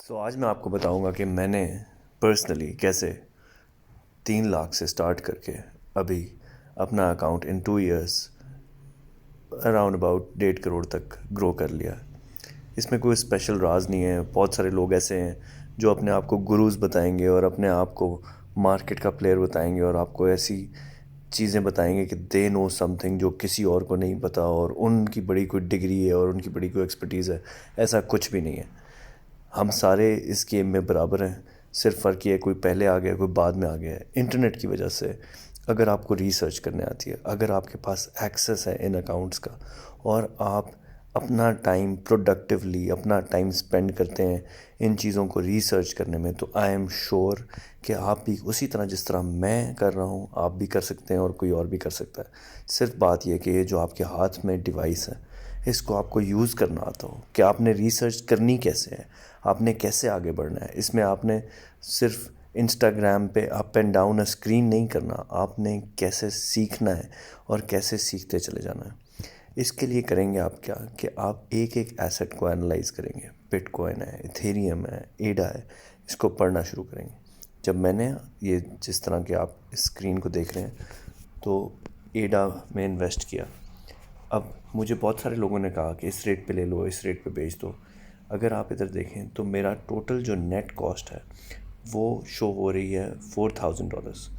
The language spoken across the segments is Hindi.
आज मैं आपको बताऊंगा कि मैंने पर्सनली कैसे 3 लाख से स्टार्ट करके अभी अपना account in 2 years around about 1.5 crore तक ग्रो कर लिया। इसमें कोई स्पेशल राज नहीं है। बहुत सारे लोग ऐसे हैं जो अपने आप को गुरुज बताएंगे और अपने आप को मार्केट का प्लेयर बताएंगे और आपको ऐसी चीज़ें बताएंगे कि दे नो समथिंग जो किसी और को नहीं पता और उनकी बड़ी कोई डिग्री है और उनकी बड़ी कोई एक्सपर्टीज़ है। ऐसा कुछ भी नहीं है। हम सारे इस गेम में बराबर हैं। सिर्फ फ़र्क ये है कोई पहले आ गया कोई बाद में आ गया है। इंटरनेट की वजह से अगर आपको रिसर्च करने आती है, अगर आपके पास एक्सेस है इन अकाउंट्स का और आप अपना टाइम प्रोडक्टिवली अपना टाइम स्पेंड करते हैं इन चीज़ों को रिसर्च करने में, तो आई एम श्योर कि आप भी उसी तरह जिस तरह मैं कर रहा हूँ आप भी कर सकते हैं और कोई और भी कर सकता है। सिर्फ बात यह कि ये जो आपके हाथ में डिवाइस है इसको आपको यूज़ करना आता हो कि आपने रिसर्च करनी कैसे है, आपने कैसे आगे बढ़ना है। इसमें आपने सिर्फ इंस्टाग्राम पे up and down a screen नहीं करना, आपने कैसे सीखना है और कैसे सीखते चले जाना है। इसके लिए करेंगे आप क्या कि आप एक एक एसेट को एनालाइज करेंगे। बिटकॉइन है, इथेरियम है, एडा है, इसको पढ़ना शुरू करेंगे। जब मैंने ये जिस तरह के आप स्क्रीन को देख रहे हैं तो एडा में इन्वेस्ट किया। अब मुझे बहुत सारे लोगों ने कहा कि इस रेट पे ले लो, इस रेट पे बेच दो। अगर आप इधर देखें तो मेरा टोटल जो नेट कॉस्ट है वो शो हो रही है $4,000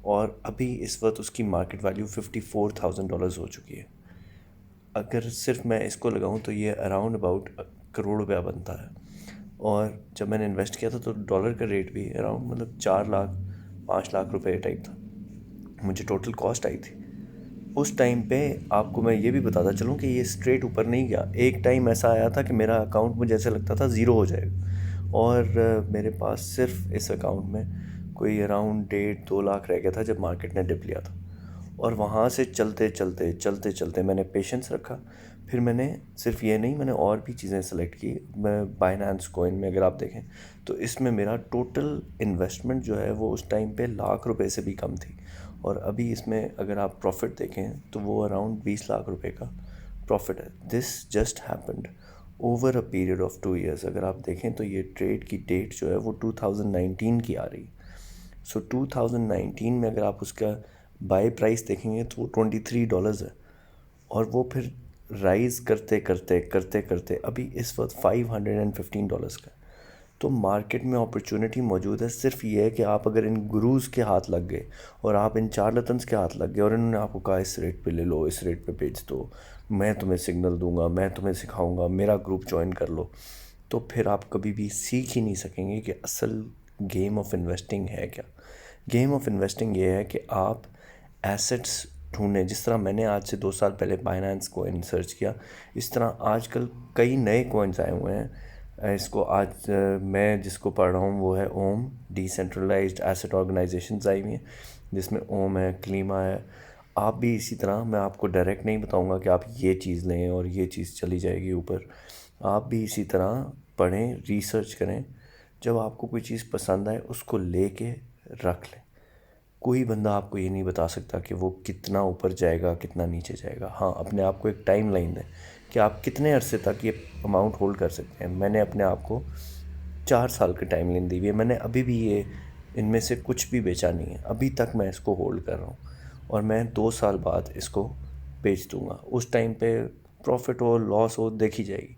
और अभी इस वक्त उसकी मार्केट वैल्यू $54,000 हो चुकी है। अगर सिर्फ मैं इसको लगाऊं तो ये अराउंड अबाउट करोड़ रुपया बनता है। और जब मैंने इन्वेस्ट किया था तो डॉलर का रेट भी अराउंड मतलब 4 लाख 5 लाख रुपए टाइप था मुझे टोटल कॉस्ट आई थी। उस टाइम पे आपको मैं ये भी बताता चलूँ कि ये स्ट्रेट ऊपर नहीं गया। एक टाइम ऐसा आया था कि मेरा अकाउंट मुझे ऐसे लगता था ज़ीरो हो जाएगा और मेरे पास सिर्फ इस अकाउंट में कोई अराउंड 1.5-2 लाख रह गया था जब मार्केट ने डिप लिया था। और वहाँ से चलते चलते चलते चलते मैंने पेशेंस रखा। फिर मैंने सिर्फ ये नहीं, मैंने और भी चीज़ें सेलेक्ट की। मैं बाइनेंस कॉइन में अगर आप देखें तो इसमें मेरा टोटल इन्वेस्टमेंट जो है वो उस टाइम पे ₹1,00,000 से भी कम थी। और अभी इसमें अगर आप प्रॉफिट देखें तो वो अराउंड 20 लाख रुपए का प्रॉफिट है। This just happened over a period of 2 years. अगर आप देखें तो ये ट्रेड की डेट जो है वो 2019 की आ रही। 2019 में अगर आप उसका बाय प्राइस देखेंगे तो वो $23 है और वो फिर राइज़ करते करते करते करते अभी इस वक्त $515 का है। तो मार्केट में अपॉर्चुनिटी मौजूद है। सिर्फ ये है कि आप अगर इन गुरुज़ के हाथ लग गए और आप इन चार्लटन्स के हाथ लग गए और इन्होंने आपको कहा इस रेट पे ले लो, इस रेट पे बेच दो, मैं तुम्हें सिग्नल दूंगा, मैं तुम्हें सिखाऊंगा, मेरा ग्रुप ज्वाइन कर लो, तो फिर आप कभी भी सीख ही नहीं सकेंगे कि असल गेम ऑफ इन्वेस्टिंग है क्या। गेम ऑफ इन्वेस्टिंग ये है कि आप एसेट्स ढूंढें। जिस तरह मैंने आज से 2 साल पहले बाइनेंस कोइन सर्च किया, इस तरह आजकल कई नए कोइंस आए हुए हैं। इसको आज मैं जिसको पढ़ रहा हूँ वो है ओम, डिसेंट्रलाइज्ड एसेट ऑर्गेनाइजेशंस आई हुई हैं जिसमें ओम है, क्लीमा है। आप भी इसी तरह, मैं आपको डायरेक्ट नहीं बताऊंगा कि आप ये चीज़ लें और ये चीज़ चली जाएगी ऊपर। आप भी इसी तरह पढ़ें, रिसर्च करें। जब आपको कोई चीज़ पसंद आए उसको लेके रख लें। कोई बंदा आपको ये नहीं बता सकता कि वो कितना ऊपर जाएगा कितना नीचे जाएगा। हाँ, अपने आप को एक टाइम लाइन दें कि आप कितने अरसे तक ये अमाउंट होल्ड कर सकते हैं। मैंने अपने आप को 4 साल की टाइम लाइन दी हुई है। मैंने अभी भी ये इनमें से कुछ भी बेचा नहीं है। अभी तक मैं इसको होल्ड कर रहा हूँ और मैं 2 साल बाद इसको बेच दूँगा। उस टाइम पे प्रॉफिट हो लॉस हो देखी जाएगी।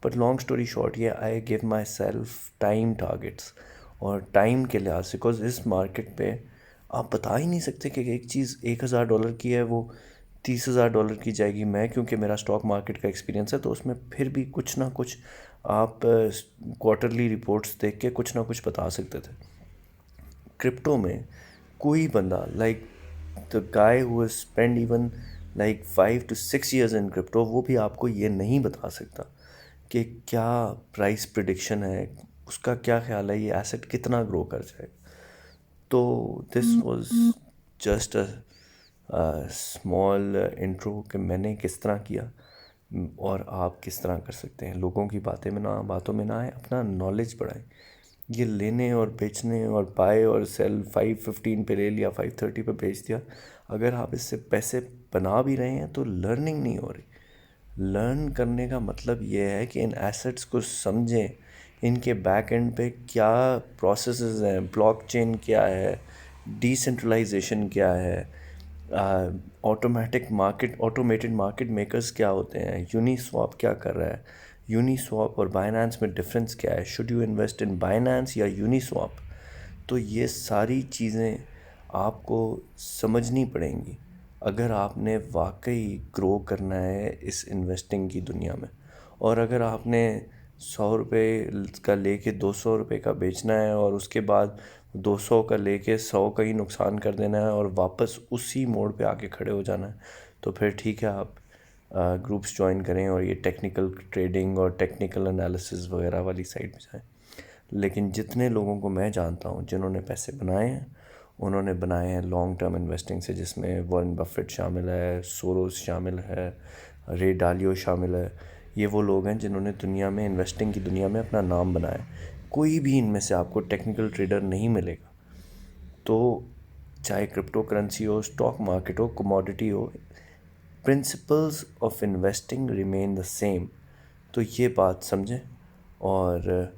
बट लॉन्ग स्टोरी शॉर्ट, ये I give my self time targets और टाइम के लिहाज से, बिकॉज इस मार्केट पे आप बता ही नहीं सकते कि एक चीज़ $1,000 की है वो $30,000 की जाएगी। मैं क्योंकि मेरा स्टॉक मार्केट का एक्सपीरियंस है तो उसमें फिर भी कुछ ना कुछ आप क्वार्टरली रिपोर्ट्स देख के कुछ ना कुछ बता सकते थे। क्रिप्टो में कोई बंदा like the guy who spend even like 5 to 6 years in crypto, वो भी आपको ये नहीं बता सकता कि क्या प्राइस प्रिडिक्शन है, उसका क्या ख्याल है, ये एसेट कितना ग्रो कर जाएगा। तो this was just a small intro कि मैंने किस तरह किया और आप किस तरह कर सकते हैं। लोगों की बातों में ना आए, अपना नॉलेज बढ़ाएं। ये लेने और बेचने और बाय और सेल 515 पे ले लिया, 530 पे बेच दिया, अगर आप इससे पैसे बना भी रहे हैं तो लर्निंग नहीं हो रही। लर्न करने का मतलब ये है कि इन एसेट्स को समझें, इनके बैक एंड पे क्या प्रोसेसेस हैं, ब्लॉकचेन क्या है, डिसेंट्रलाइजेशन क्या है, ऑटोमेटेड मार्केट मेकर्स क्या होते हैं, यूनिस्वैप क्या कर रहा है, यूनिस्वैप और बाइनेंस में डिफरेंस क्या है, should you invest in Binance या यूनिस्वैप। तो ये सारी चीज़ें आपको समझनी पड़ेंगी अगर आपने वाकई ग्रो करना है इस इन्वेस्टिंग की दुनिया में। और अगर आपने 100 रुपये का लेके 200 रुपये का बेचना है और उसके बाद 200 का लेके 100 का ही नुकसान कर देना है और वापस उसी मोड़ पे आके खड़े हो जाना है, तो फिर ठीक है, आप ग्रुप्स ज्वाइन करें और ये टेक्निकल ट्रेडिंग और टेक्निकल एनालिसिस वगैरह वाली साइड में जाएं। लेकिन जितने लोगों को मैं जानता हूँ जिन्होंने पैसे बनाए हैं, उन्होंने बनाए हैं लॉन्ग टर्म इन्वेस्टिंग से, जिसमें वॉरेन बफेट शामिल है, सोरोस शामिल है, रे डालियो शामिल है। ये वो लोग हैं जिन्होंने दुनिया में, इन्वेस्टिंग की दुनिया में अपना नाम बनाया है। कोई भी इनमें से आपको टेक्निकल ट्रेडर नहीं मिलेगा। तो चाहे क्रिप्टो करेंसी हो, स्टॉक मार्केट हो, कमोडिटी हो, principles of investing remain the same. तो ये बात समझें और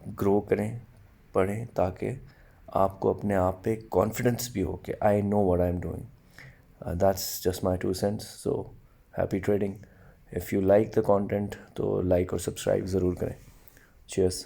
ग्रो करें, पढ़ें, ताकि आपको अपने आप पे कॉन्फिडेंस भी हो कि I know what I am doing. That's just my 2 cents। So happy trading. If you like the content तो लाइक और सब्सक्राइब ज़रूर करें। चीयर्स।